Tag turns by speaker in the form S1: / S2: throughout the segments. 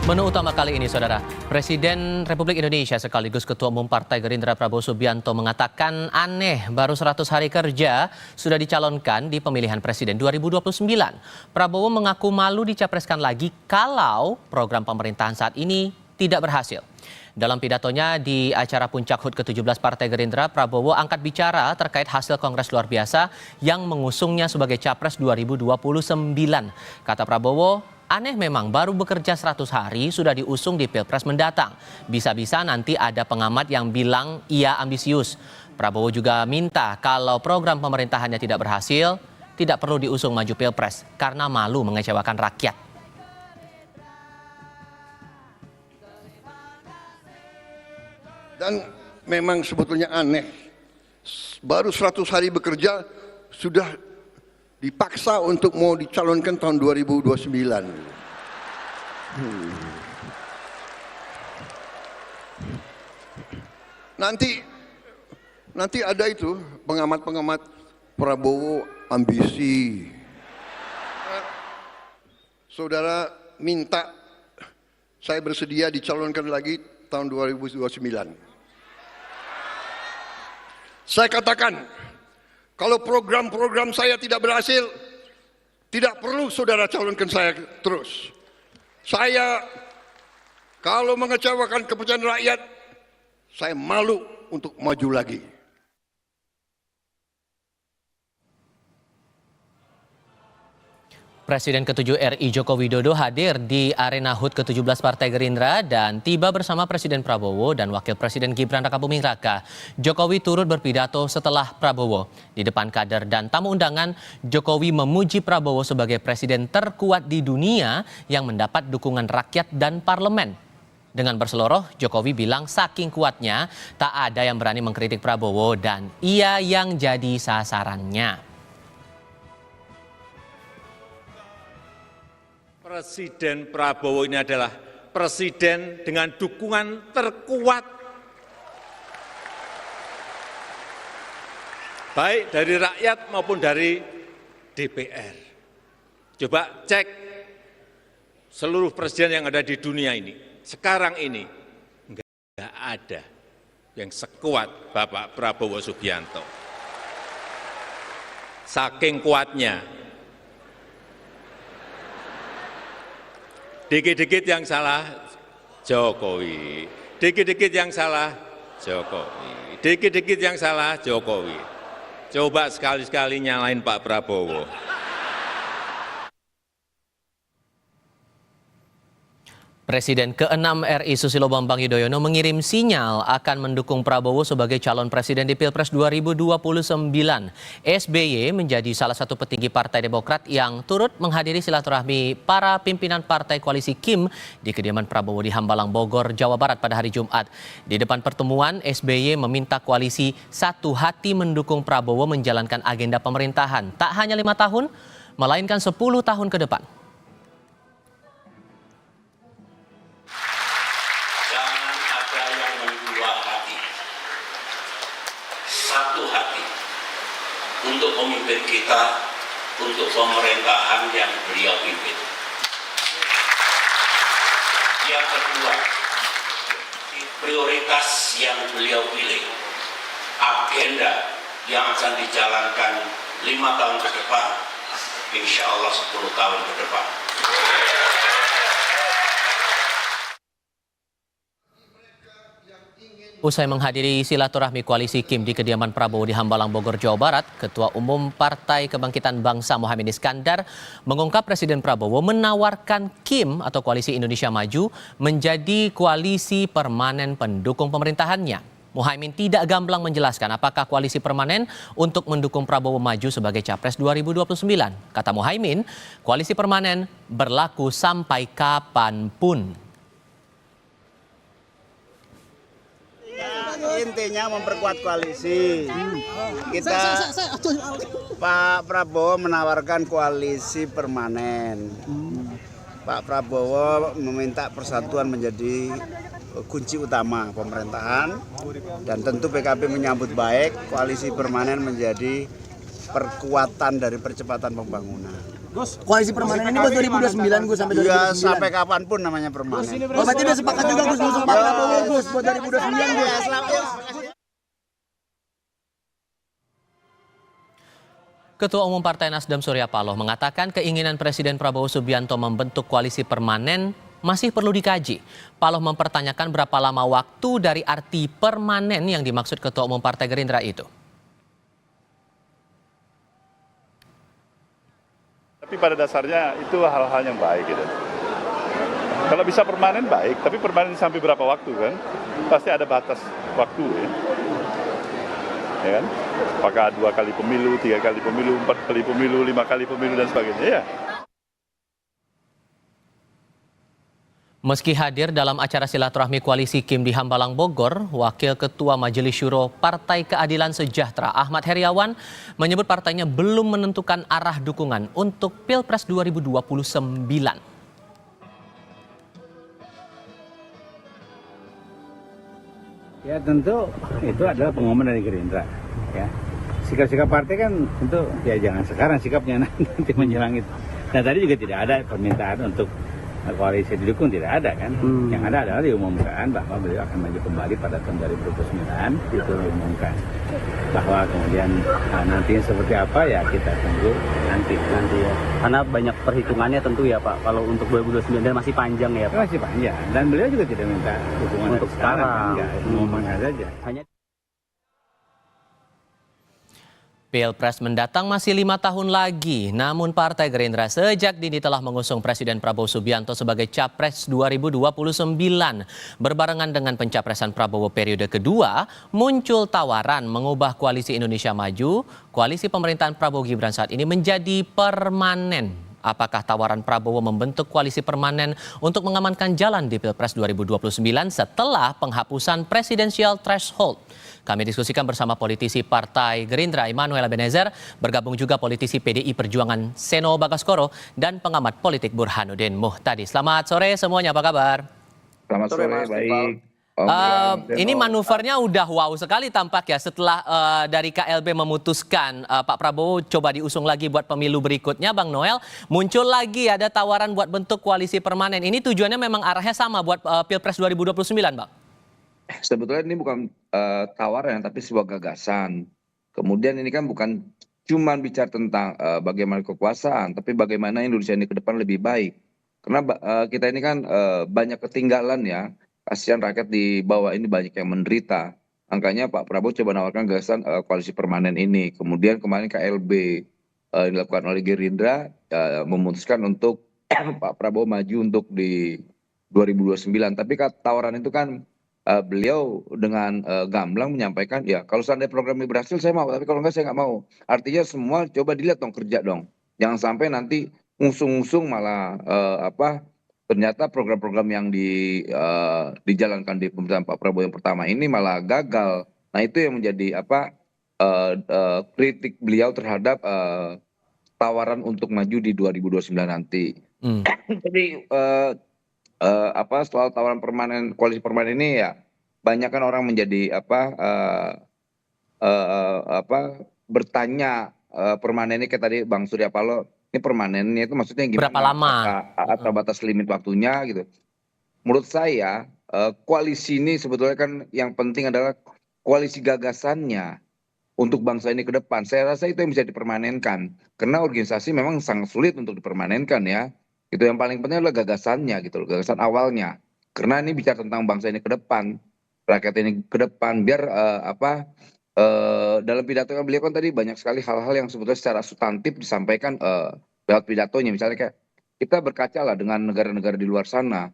S1: Menu utama kali ini, Saudara. Presiden Republik Indonesia sekaligus Ketua Umum Partai Gerindra Prabowo Subianto mengatakan aneh baru 100 hari kerja sudah dicalonkan di pemilihan Presiden 2029. Prabowo mengaku malu dicapreskan lagi kalau program pemerintahan saat ini tidak berhasil. Dalam pidatonya di acara Puncak HUT ke-17 Partai Gerindra, Prabowo angkat bicara terkait hasil Kongres luar biasa yang mengusungnya sebagai Capres 2029. Kata Prabowo, aneh memang baru bekerja 100 hari sudah diusung di Pilpres mendatang. Bisa-bisa nanti ada pengamat yang bilang ia ambisius. Prabowo juga minta kalau program pemerintahannya tidak berhasil, tidak perlu diusung maju Pilpres karena malu mengecewakan rakyat.
S2: Dan memang sebetulnya aneh, baru 100 hari bekerja sudah dipaksa untuk mau dicalonkan tahun 2029. Nanti ada itu pengamat-pengamat Prabowo ambisi. Saudara minta saya bersedia dicalonkan lagi tahun 2029. Saya katakan, kalau program-program saya tidak berhasil, tidak perlu saudara calonkan saya terus. Saya kalau mengecewakan kepercayaan rakyat, saya malu untuk maju lagi.
S1: Presiden ke-7 RI Joko Widodo hadir di arena HUT ke-17 Partai Gerindra dan tiba bersama Presiden Prabowo dan Wakil Presiden Gibran Rakabuming Raka. Jokowi turut berpidato setelah Prabowo. Di depan kader dan tamu undangan, Jokowi memuji Prabowo sebagai presiden terkuat di dunia yang mendapat dukungan rakyat dan parlemen. Dengan berseloroh, Jokowi bilang saking kuatnya tak ada yang berani mengkritik Prabowo dan ia yang jadi sasarannya.
S3: Presiden Prabowo ini adalah presiden dengan dukungan terkuat, baik dari rakyat maupun dari DPR. Coba cek seluruh presiden yang ada di dunia ini, sekarang ini nggak ada yang sekuat Bapak Prabowo Subianto. Saking kuatnya, dikit-dikit yang salah Jokowi, dikit-dikit yang salah Jokowi, dikit-dikit yang salah Jokowi. Coba sekali-sekali nyalain Pak Prabowo.
S1: Presiden ke-6 RI Susilo Bambang Yudhoyono mengirim sinyal akan mendukung Prabowo sebagai calon presiden di Pilpres 2029. SBY menjadi salah satu petinggi Partai Demokrat yang turut menghadiri silaturahmi para pimpinan Partai Koalisi Kim di kediaman Prabowo di Hambalang, Bogor, Jawa Barat pada hari Jumat. Di depan pertemuan, SBY meminta koalisi satu hati mendukung Prabowo menjalankan agenda pemerintahan tak hanya 5 tahun, melainkan 10 tahun ke depan.
S4: Satu hati untuk memimpin kita, untuk pemerintahan yang beliau pimpin. Yang kedua, prioritas yang beliau pilih, agenda yang akan dijalankan 5 tahun ke depan, insya Allah 10 tahun ke depan.
S1: Usai menghadiri silaturahmi koalisi Kim di kediaman Prabowo di Hambalang, Bogor, Jawa Barat, Ketua Umum Partai Kebangkitan Bangsa Muhaimin Iskandar mengungkap Presiden Prabowo menawarkan Kim atau Koalisi Indonesia Maju menjadi koalisi permanen pendukung pemerintahannya. Muhaimin tidak gamblang menjelaskan apakah koalisi permanen untuk mendukung Prabowo maju sebagai Capres 2029. Kata Muhaimin, koalisi permanen berlaku sampai kapanpun.
S5: Intinya memperkuat koalisi. Pak Prabowo menawarkan koalisi permanen. Pak Prabowo meminta persatuan menjadi kunci utama pemerintahan, dan tentu PKB menyambut baik koalisi permanen menjadi perkuatan dari percepatan pembangunan.
S6: Koalisi permanen ini buat 2029 Gus sampai 2029.
S5: Ya sampai kapanpun namanya permanen.
S6: Oh, berarti udah sepakat juga Gus ngusung Pak Prabowo Gus buat 2029 Gus.
S1: Ketua Umum Partai Nasdem Surya Paloh mengatakan keinginan Presiden Prabowo Subianto membentuk koalisi permanen masih perlu dikaji. Paloh mempertanyakan berapa lama waktu dari arti permanen yang dimaksud Ketua Umum Partai Gerindra itu.
S7: Tapi pada dasarnya itu hal-hal yang baik gitu. Kalau bisa permanen baik, tapi permanen sampai berapa waktu kan? Pasti ada batas waktu ya. Ya kan? Apakah 2 kali pemilu, 3 kali pemilu, 4 kali pemilu, 5 kali pemilu dan sebagainya ya.
S1: Meski hadir dalam acara silaturahmi koalisi Kim di Hambalang Bogor, Wakil Ketua Majelis Syuro Partai Keadilan Sejahtera Ahmad Heriawan menyebut partainya belum menentukan arah dukungan untuk Pilpres 2029.
S8: Ya tentu itu adalah pengumuman dari Gerindra. Ya. Sikap-sikap partai kan tentu ya jangan sekarang sikapnya nanti menjelang itu. Nah tadi juga tidak ada permintaan untuk koalisi didukung, tidak ada kan. Yang ada adalah diumumkan bahwa beliau akan maju kembali pada tahun 2029, itu diumumkan. Bahwa kemudian nantinya seperti apa ya kita tunggu nanti ya.
S9: Karena banyak perhitungannya tentu ya Pak, kalau untuk 2029 masih panjang ya Pak.
S8: Masih panjang dan beliau juga tidak minta dukungan
S9: untuk
S8: sekarang.
S9: Kan,
S8: ngomongnya saja.
S1: Pilpres mendatang masih 5 tahun lagi, namun Partai Gerindra sejak dini telah mengusung Presiden Prabowo Subianto sebagai Capres 2029. Berbarengan dengan pencapresan Prabowo periode kedua, muncul tawaran mengubah Koalisi Indonesia Maju, koalisi pemerintahan Prabowo Gibran saat ini menjadi permanen. Apakah tawaran Prabowo membentuk koalisi permanen untuk mengamankan jalan di Pilpres 2029 setelah penghapusan presidensial threshold? Kami diskusikan bersama politisi Partai Gerindra Immanuel Ebenezer, bergabung juga politisi PDI Perjuangan Seno Bagaskoro, dan pengamat politik Burhanuddin Muhtadi. Selamat sore semuanya, apa kabar?
S10: Selamat sore, baik.
S1: Ini manuvernya udah wow sekali tampak ya setelah dari KLB memutuskan Pak Prabowo coba diusung lagi buat pemilu berikutnya, Bang Noel. Muncul lagi ada tawaran buat bentuk koalisi permanen. Ini tujuannya memang arahnya sama buat Pilpres 2029, Bang?
S10: Sebetulnya ini bukan tawaran tapi sebuah gagasan. Kemudian ini kan bukan cuma bicara tentang bagaimana kekuasaan, tapi bagaimana Indonesia ini ke depan lebih baik. Karena kita ini kan banyak ketinggalan ya. Kasihan rakyat di bawah ini banyak yang menderita. Makanya Pak Prabowo coba menawarkan gagasan koalisi permanen ini. Kemudian kemarin KLB dilakukan oleh Gerindra memutuskan untuk Pak Prabowo maju untuk di 2029. Tapi tawaran itu kan beliau dengan gamblang menyampaikan ya kalau seandainya program ini berhasil saya mau, tapi kalau enggak saya nggak mau. Artinya semua coba dilihat dong, kerja dong. Jangan sampai nanti ngusung-ngusung malah ternyata program-program yang dijalankan di pemerintahan Pak Prabowo yang pertama ini malah gagal. Nah itu yang menjadi kritik beliau terhadap tawaran untuk maju di 2029 nanti. Jadi soal tawaran permanen, koalisi permanen ini ya banyak kan orang menjadi bertanya permanen ini kayak tadi Bang Surya Paloh, ini permanennya itu maksudnya gimana?
S1: Berapa lama?
S10: Atau batas limit waktunya gitu. Menurut saya koalisi ini sebetulnya kan yang penting adalah koalisi gagasannya untuk bangsa ini ke depan. Saya rasa itu yang bisa dipermanenkan. Karena organisasi memang sangat sulit untuk dipermanenkan ya. Itu yang paling penting adalah gagasannya gitu loh, gagasan awalnya. Karena ini bicara tentang bangsa ini ke depan, rakyat ini ke depan, biar dalam pidato beliau kan tadi banyak sekali hal-hal yang sebetulnya secara substantif disampaikan lewat pidatonya. Misalnya kayak kita berkaca lah dengan negara-negara di luar sana,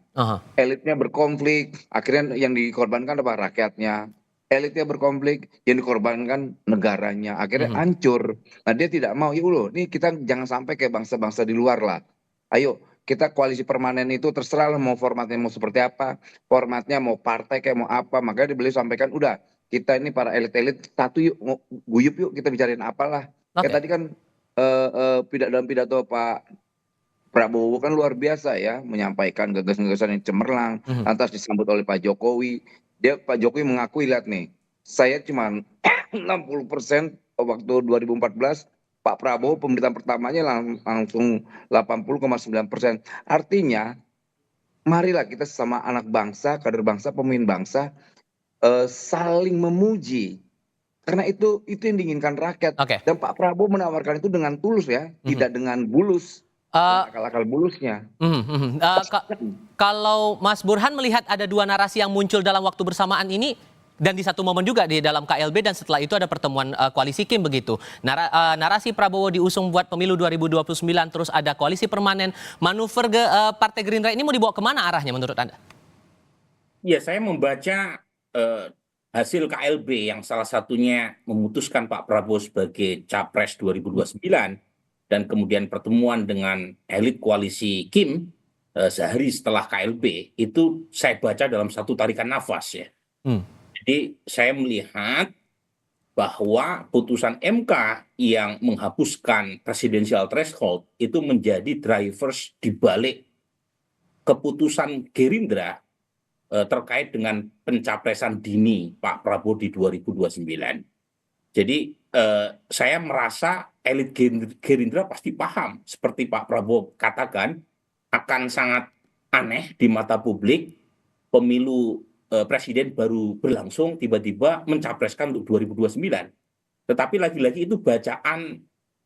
S10: elitnya berkonflik, akhirnya yang dikorbankan apa? Rakyatnya. Elitnya berkonflik, yang dikorbankan negaranya, akhirnya hancur. Nah dia tidak mau, ya Allah, nih kita jangan sampai kayak bangsa-bangsa di luar lah. Ayo kita koalisi permanen itu terserah lah mau formatnya mau seperti apa, formatnya mau partai kayak mau apa. Makanya beliau sampaikan udah kita ini para elit-elit satu yuk, guyup yuk kita bicarain apalah. Kayak tadi kan dalam pidato Pak Prabowo kan luar biasa ya, menyampaikan gagasan-gagasan yang cemerlang, lantas disambut oleh Pak Jokowi. Pak Jokowi mengakui, lihat nih, saya cuma 60% waktu 2014 Pak Prabowo pemerintahan pertamanya langsung 80,9%. Artinya, marilah kita sama anak bangsa, kader bangsa, pemimpin bangsa saling memuji. Karena itu yang diinginkan rakyat. Dan Pak Prabowo menawarkan itu dengan tulus ya, tidak dengan bulus. Akal-akal bulusnya.
S1: Kalau Mas Burhan melihat ada dua narasi yang muncul dalam waktu bersamaan ini, dan di satu momen juga di dalam KLB, dan setelah itu ada pertemuan koalisi Kim begitu. Narasi Prabowo diusung buat pemilu 2029, terus ada koalisi permanen. Manuver Partai Gerindra ini mau dibawa kemana arahnya menurut Anda?
S11: Ya, saya membaca hasil KLB yang salah satunya memutuskan Pak Prabowo sebagai Capres 2029, dan kemudian pertemuan dengan elit koalisi Kim sehari setelah KLB, itu saya baca dalam satu tarikan nafas ya. Jadi saya melihat bahwa putusan MK yang menghapuskan presidensial threshold itu menjadi drivers di balik keputusan Gerindra terkait dengan pencapresan dini Pak Prabowo di 2029. Jadi saya merasa elit Gerindra pasti paham, seperti Pak Prabowo katakan, akan sangat aneh di mata publik pemilu presiden baru berlangsung tiba-tiba mencapreskan untuk 2029. Tetapi lagi-lagi itu bacaan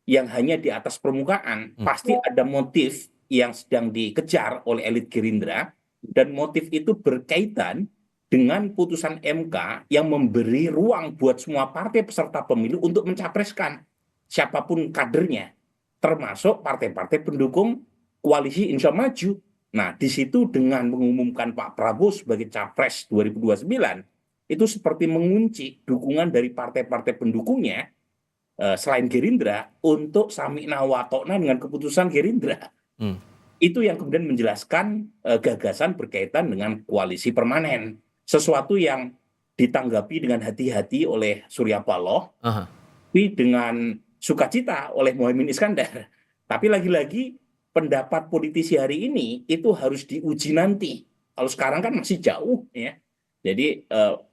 S11: yang hanya di atas permukaan. Pasti ada motif yang sedang dikejar oleh elit Gerindra, dan motif itu berkaitan dengan putusan MK yang memberi ruang buat semua partai peserta pemilu untuk mencapreskan siapapun kadernya, termasuk partai-partai pendukung koalisi Indonesia Maju. Nah, di situ dengan mengumumkan Pak Prabowo sebagai Capres 2029, itu seperti mengunci dukungan dari partai-partai pendukungnya selain Gerindra untuk sami'na wa ta'na dengan keputusan Gerindra. Itu yang kemudian menjelaskan gagasan berkaitan dengan koalisi permanen. Sesuatu yang ditanggapi dengan hati-hati oleh Surya Paloh, tapi dengan sukacita oleh Muhaimin Iskandar. Tapi lagi-lagi pendapat politisi hari ini itu harus diuji nanti. Kalau sekarang kan masih jauh ya. Jadi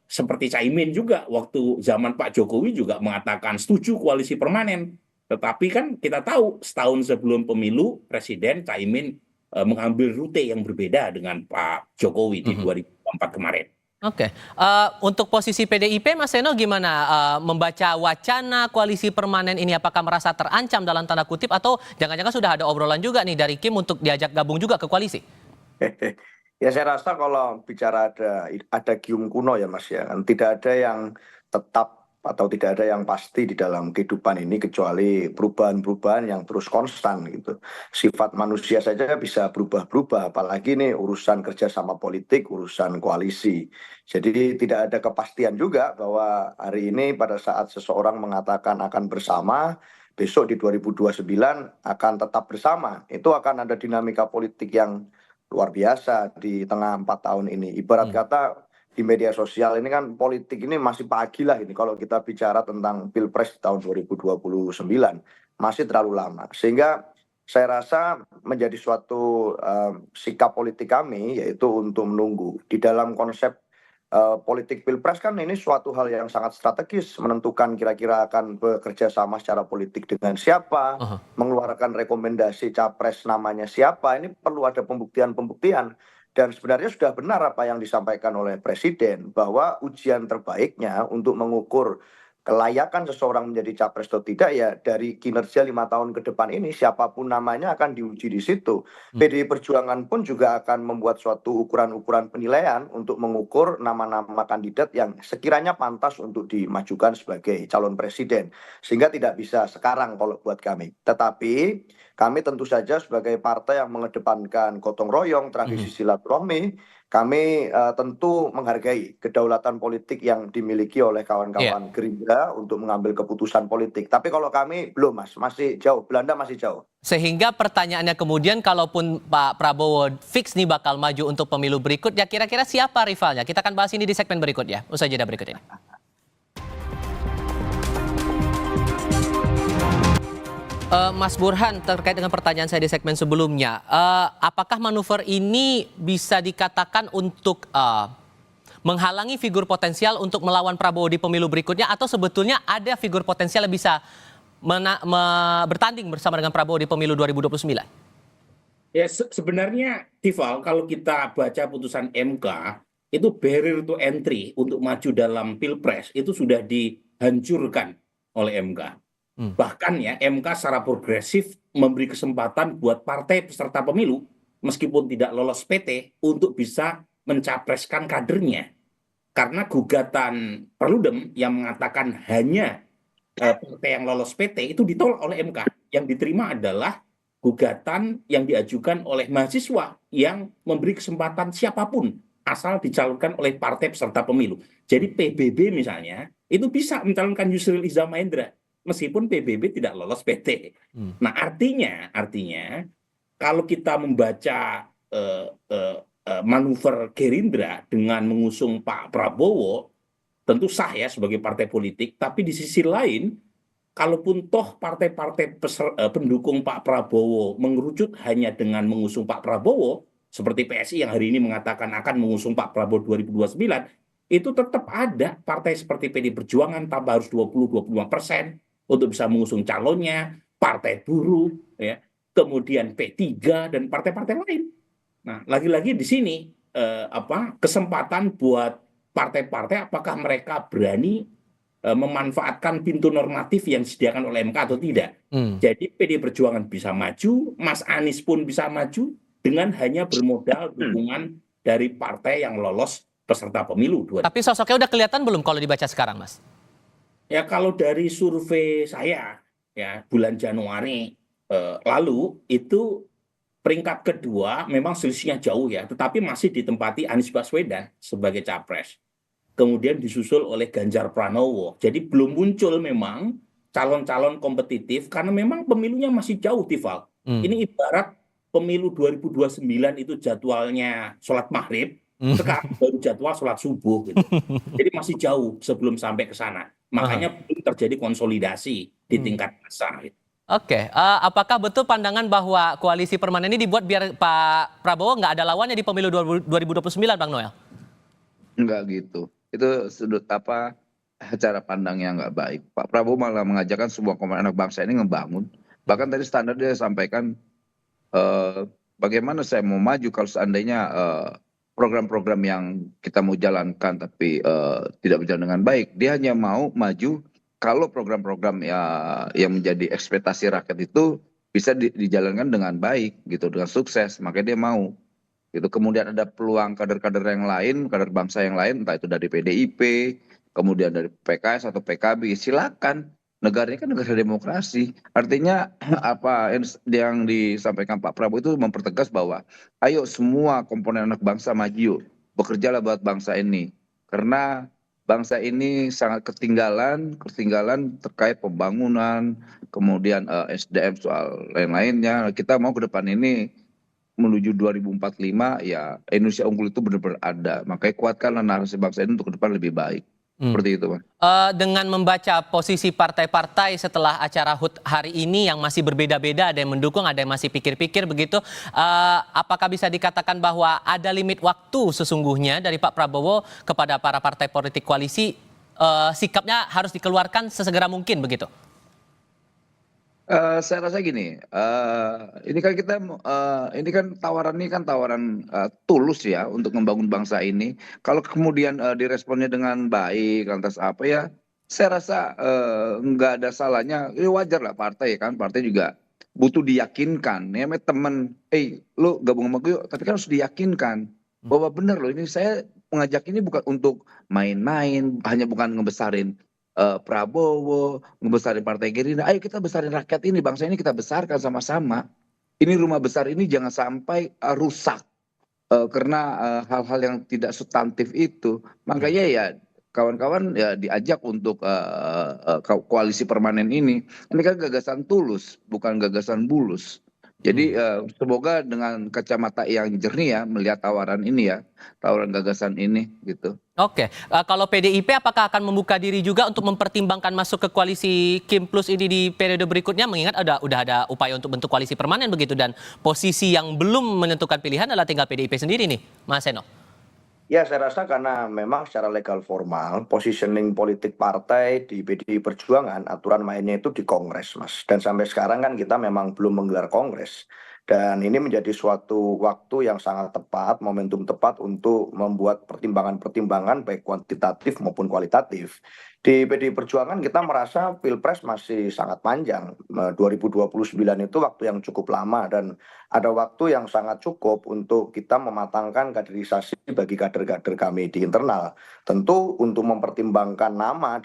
S11: seperti Caimin juga waktu zaman Pak Jokowi juga mengatakan setuju koalisi permanen. Tetapi kan kita tahu setahun sebelum pemilu Presiden Caimin mengambil rute yang berbeda dengan Pak Jokowi di 2024 kemarin.
S1: Oke, untuk posisi PDIP, Mas Seno gimana membaca wacana koalisi permanen ini? Apakah merasa terancam dalam tanda kutip, atau jangan-jangan sudah ada obrolan juga nih dari Kim untuk diajak gabung juga ke koalisi?
S5: Ya, saya rasa kalau bicara ada gium kuno ya Mas ya, tidak ada yang tetap atau tidak ada yang pasti di dalam kehidupan ini kecuali perubahan-perubahan yang terus konstan gitu. Sifat manusia saja bisa berubah-berubah, apalagi ini urusan kerjasama politik, urusan koalisi. Jadi tidak ada kepastian juga bahwa hari ini pada saat seseorang mengatakan akan bersama, besok di 2029 akan tetap bersama. Itu akan ada dinamika politik yang luar biasa di tengah 4 tahun ini. Ibarat kata di media sosial ini kan politik ini masih pagi lah ini kalau kita bicara tentang Pilpres di tahun 2029 masih terlalu lama, sehingga saya rasa menjadi suatu sikap politik kami yaitu untuk menunggu di dalam konsep politik Pilpres. Kan ini suatu hal yang sangat strategis, menentukan kira-kira akan bekerja sama secara politik dengan siapa, mengeluarkan rekomendasi capres namanya siapa. Ini perlu ada pembuktian-pembuktian. Dan sebenarnya sudah benar apa yang disampaikan oleh Presiden, bahwa ujian terbaiknya untuk mengukur kelayakan seseorang menjadi capres atau tidak ya dari kinerja 5 tahun ke depan ini, siapapun namanya akan diuji di situ. PDI Perjuangan pun juga akan membuat suatu ukuran-ukuran penilaian untuk mengukur nama-nama kandidat yang sekiranya pantas untuk dimajukan sebagai calon presiden. Sehingga tidak bisa sekarang kalau buat kami. Tetapi kami tentu saja sebagai partai yang mengedepankan gotong royong, tradisi silaturahmi, kami tentu menghargai kedaulatan politik yang dimiliki oleh kawan-kawan Gerindra untuk mengambil keputusan politik. Tapi kalau kami belum, Mas, masih jauh. Belanda masih jauh.
S1: Sehingga pertanyaannya kemudian, kalaupun Pak Prabowo fix nih bakal maju untuk pemilu berikut, ya kira-kira siapa rivalnya? Kita akan bahas ini di segmen berikutnya. Usai jeda berikut ini. Mas Burhan, terkait dengan pertanyaan saya di segmen sebelumnya, apakah manuver ini bisa dikatakan untuk menghalangi figur potensial untuk melawan Prabowo di pemilu berikutnya, atau sebetulnya ada figur potensial yang bisa bertanding bersama dengan Prabowo di pemilu 2029?
S11: Ya sebenarnya Tifal, kalau kita baca putusan MK, itu barrier to entry untuk maju dalam Pilpres itu sudah dihancurkan oleh MK. Bahkan ya MK secara progresif memberi kesempatan buat partai peserta pemilu meskipun tidak lolos PT untuk bisa mencapreskan kadernya. Karena gugatan Perludem yang mengatakan hanya partai yang lolos PT itu ditolak oleh MK. Yang diterima adalah gugatan yang diajukan oleh mahasiswa yang memberi kesempatan siapapun asal dicalonkan oleh partai peserta pemilu. Jadi PBB misalnya itu bisa mencalonkan Yusril Iza Mahendra meskipun PBB tidak lolos PT. Nah artinya kalau kita membaca manuver Gerindra dengan mengusung Pak Prabowo, tentu sah ya sebagai partai politik, tapi di sisi lain, kalaupun toh partai-partai pendukung Pak Prabowo mengerucut hanya dengan mengusung Pak Prabowo, seperti PSI yang hari ini mengatakan akan mengusung Pak Prabowo 2029, itu tetap ada partai seperti PD Perjuangan tambah harus 20-25% untuk bisa mengusung calonnya, Partai Buruh, ya, kemudian P3 dan partai-partai lain. Nah, lagi-lagi di sini kesempatan buat partai-partai apakah mereka berani memanfaatkan pintu normatif yang disediakan oleh MK atau tidak. Jadi PD Perjuangan bisa maju, Mas Anies pun bisa maju dengan hanya bermodal dukungan dari partai yang lolos peserta pemilu.
S1: Tapi sosoknya udah kelihatan belum kalau dibaca sekarang, Mas?
S11: Ya kalau dari survei saya ya bulan Januari lalu itu peringkat kedua memang selisihnya jauh ya, tetapi masih ditempati Anies Baswedan sebagai capres. Kemudian disusul oleh Ganjar Pranowo. Jadi belum muncul memang calon-calon kompetitif karena memang pemilunya masih jauh, Tifal. Ini ibarat pemilu 2029 itu jadwalnya sholat maghrib, sekarang baru jadwal sholat subuh. Gitu. Jadi masih jauh sebelum sampai ke sana. Makanya belum terjadi konsolidasi di tingkat massa. Gitu.
S1: Oke, apakah betul pandangan bahwa koalisi permanen ini dibuat biar Pak Prabowo nggak ada lawannya di pemilu 2029, Bang Noel?
S10: Enggak gitu. Itu sudut cara pandang yang nggak baik. Pak Prabowo malah mengajarkan semua komponen anak bangsa ini ngebangun. Bahkan tadi standar dia sampaikan bagaimana saya mau maju kalau seandainya program-program yang kita mau jalankan tapi tidak berjalan dengan baik. Dia hanya mau maju kalau program-program yang menjadi ekspektasi rakyat itu bisa dijalankan dengan baik gitu, dengan sukses, makanya dia mau gitu. Kemudian ada peluang kader-kader yang lain, kader bangsa yang lain, entah itu dari PDIP, kemudian dari PKS atau PKB, silakan. Negara ini kan negara demokrasi. Artinya apa yang disampaikan Pak Prabowo itu mempertegas bahwa ayo semua komponen anak bangsa maju, bekerjalah buat bangsa ini. Karena bangsa ini sangat ketinggalan terkait pembangunan, kemudian SDM soal lain-lainnya. Kita mau ke depan ini menuju 2045 ya Indonesia unggul itu benar-benar ada. Makanya kuatkanlah narasi bangsa ini untuk ke depan lebih baik. Seperti itu, Pak.
S1: Dengan membaca posisi partai-partai setelah acara HUT hari ini yang masih berbeda-beda, ada yang mendukung, ada yang masih pikir-pikir begitu, apakah bisa dikatakan bahwa ada limit waktu sesungguhnya dari Pak Prabowo kepada para partai politik koalisi, sikapnya harus dikeluarkan sesegera mungkin begitu?
S10: Saya rasa gini, ini kan tawaran tulus ya untuk membangun bangsa ini. Kalau kemudian diresponnya dengan baik, lantas apa ya? Saya rasa nggak ada salahnya. Ini wajar lah partai kan, partai juga butuh diyakinkan. Ya, teman, lu gabung sama gue yuk, tapi kan harus diyakinkan bahwa benar loh ini saya mengajak ini bukan untuk main-main, hanya bukan ngebesarin Prabowo, ngebesarin Partai Gerindra. Ayo kita besarin rakyat ini, bangsa ini kita besarkan sama-sama. Ini rumah besar ini jangan sampai rusak karena hal-hal yang tidak substantif itu. Makanya ya kawan-kawan ya diajak untuk koalisi permanen ini. Ini kan gagasan tulus, bukan gagasan bulus. Jadi semoga dengan kacamata yang jernih ya melihat tawaran ini ya, tawaran gagasan ini gitu.
S1: Oke, kalau PDIP apakah akan membuka diri juga untuk mempertimbangkan masuk ke koalisi Kim Plus ini di periode berikutnya, mengingat udah ada upaya untuk bentuk koalisi permanen begitu dan posisi yang belum menentukan pilihan adalah tinggal PDIP sendiri nih, Mas Seno?
S5: Ya, saya rasa karena memang secara legal formal, positioning politik partai di PDI Perjuangan, aturan mainnya itu di Kongres, Mas. Dan sampai sekarang kan kita memang belum menggelar Kongres. Dan ini menjadi suatu waktu yang sangat tepat, momentum tepat untuk membuat pertimbangan-pertimbangan baik kuantitatif maupun kualitatif. Di PDI Perjuangan kita merasa Pilpres masih sangat panjang. 2029 itu waktu yang cukup lama dan ada waktu yang sangat cukup untuk kita mematangkan kaderisasi bagi kader-kader kami di internal. Tentu untuk mempertimbangkan nama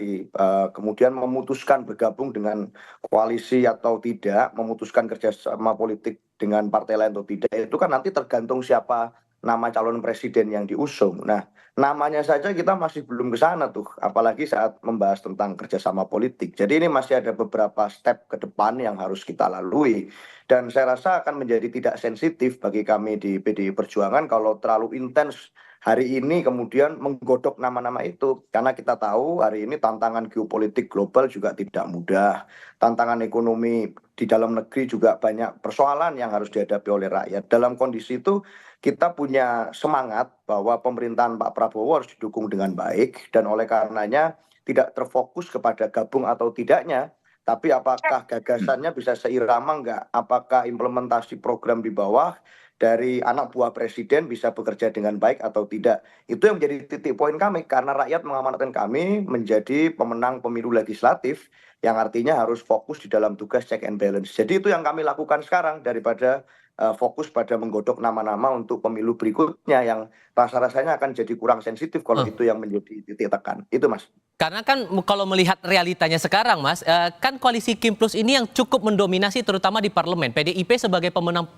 S5: kemudian memutuskan bergabung dengan koalisi atau tidak, memutuskan kerjasama politik dengan partai lain atau tidak, itu kan nanti tergantung siapa nama calon presiden yang diusung. Nah, namanya saja kita masih belum ke sana tuh, apalagi saat membahas tentang kerjasama politik. Jadi ini masih ada beberapa step ke depan yang harus kita lalui. Dan saya rasa akan menjadi tidak sensitif bagi kami di PDI Perjuangan kalau terlalu intens hari ini kemudian menggodok nama-nama itu. Karena kita tahu hari ini tantangan geopolitik global juga tidak mudah. Tantangan ekonomi di dalam negeri juga banyak persoalan yang harus dihadapi oleh rakyat. Dalam kondisi itu kita punya semangat bahwa pemerintahan Pak Prabowo harus didukung dengan baik dan oleh karenanya tidak terfokus kepada gabung atau tidaknya, tapi apakah gagasannya bisa seirama enggak, apakah implementasi program di bawah dari anak buah presiden bisa bekerja dengan baik atau tidak. Itu yang menjadi titik poin kami karena rakyat mengamanatkan kami menjadi pemenang pemilu legislatif yang artinya harus fokus di dalam tugas check and balance. Jadi itu yang kami lakukan sekarang daripada fokus pada menggodok nama-nama untuk pemilu berikutnya yang rasa-rasanya akan jadi kurang sensitif kalau itu yang menjadi titik tekan. Itu Mas.
S1: Karena kan kalau melihat realitanya sekarang Mas, kan koalisi Kim Plus ini yang cukup mendominasi terutama di parlemen. PDIP sebagai pemenang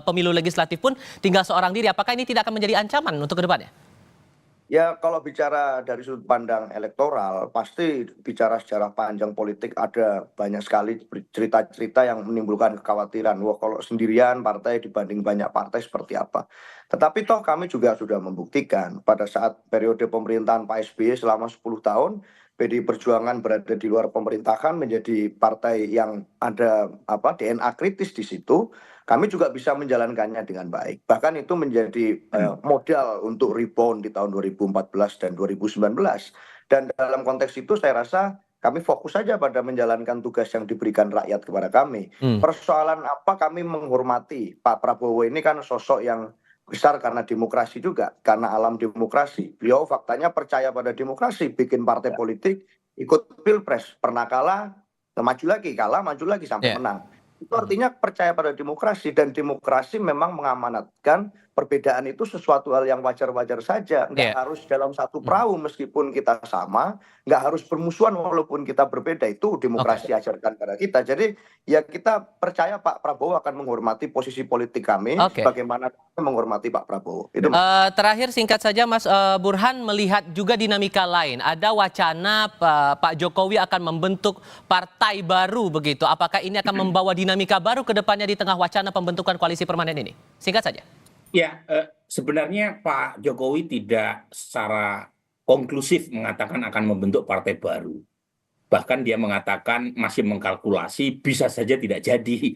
S1: pemilu legislatif pun tinggal seorang diri. Apakah ini tidak akan menjadi ancaman untuk kedepannya?
S5: Ya kalau bicara dari sudut pandang elektoral, pasti bicara sejarah panjang politik ada banyak sekali cerita-cerita yang menimbulkan kekhawatiran. Wah kalau sendirian partai dibanding banyak partai seperti apa. Tetapi toh kami juga sudah membuktikan pada saat periode pemerintahan Pak SBY selama 10 tahun, PDI Perjuangan berada di luar pemerintahan menjadi partai yang ada DNA kritis di situ. Kami juga bisa menjalankannya dengan baik. Bahkan itu menjadi modal untuk rebound di tahun 2014 dan 2019. Dan dalam konteks itu saya rasa kami fokus saja pada menjalankan tugas yang diberikan rakyat kepada kami. Persoalan apa kami menghormati Pak Prabowo ini kan sosok yang besar karena demokrasi juga, karena alam demokrasi. Beliau faktanya percaya pada demokrasi, bikin partai politik, ikut pilpres, pernah kalah, maju lagi, kalah, maju lagi sampai menang. Itu artinya percaya pada demokrasi dan demokrasi memang mengamanatkan perbedaan itu sesuatu hal yang wajar-wajar saja. Nggak harus dalam satu perahu meskipun kita sama, nggak harus bermusuhan walaupun kita berbeda. Itu demokrasi ajarkan pada kita. Jadi ya kita percaya Pak Prabowo akan menghormati posisi politik kami, bagaimana menghormati Pak Prabowo. Itu
S1: terakhir singkat saja Mas Burhan melihat juga dinamika lain. Ada wacana Pak Jokowi akan membentuk partai baru begitu. Apakah ini akan membawa dinamika baru ke depannya di tengah wacana pembentukan koalisi permanen ini? Singkat saja.
S11: Ya, sebenarnya Pak Jokowi tidak secara konklusif mengatakan akan membentuk partai baru. Bahkan dia mengatakan masih mengkalkulasi bisa saja tidak jadi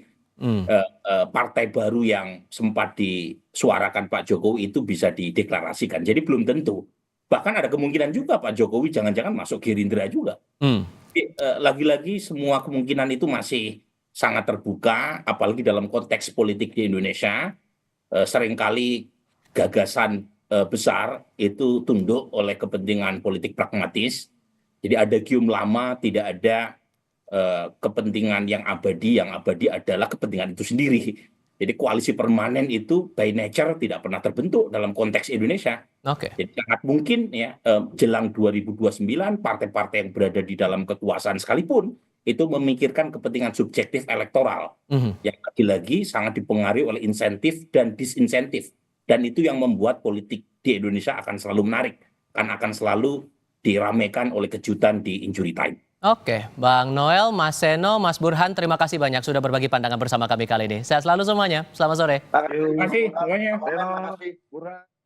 S11: partai baru yang sempat disuarakan Pak Jokowi itu bisa dideklarasikan. Jadi belum tentu. Bahkan ada kemungkinan juga Pak Jokowi jangan-jangan masuk Gerindra juga. Lagi-lagi semua kemungkinan itu masih sangat terbuka, apalagi dalam konteks politik di Indonesia. Seringkali gagasan besar itu tunduk oleh kepentingan politik pragmatis. Jadi ada gium lama, tidak ada kepentingan yang abadi adalah kepentingan itu sendiri. Jadi koalisi permanen itu by nature tidak pernah terbentuk dalam konteks Indonesia. Jadi sangat mungkin ya jelang 2029 partai-partai yang berada di dalam kekuasaan sekalipun itu memikirkan kepentingan subjektif elektoral yang lagi-lagi sangat dipengaruhi oleh insentif dan disinsentif. Dan itu yang membuat politik di Indonesia akan selalu menarik, kan akan selalu diramaikan oleh kejutan di injury time.
S1: Bang Noel, Mas Seno, Mas Burhan, terima kasih banyak sudah berbagi pandangan bersama kami kali ini. Sehat selalu semuanya. Selamat sore.
S11: Terima kasih semuanya.
S5: Terima kasih.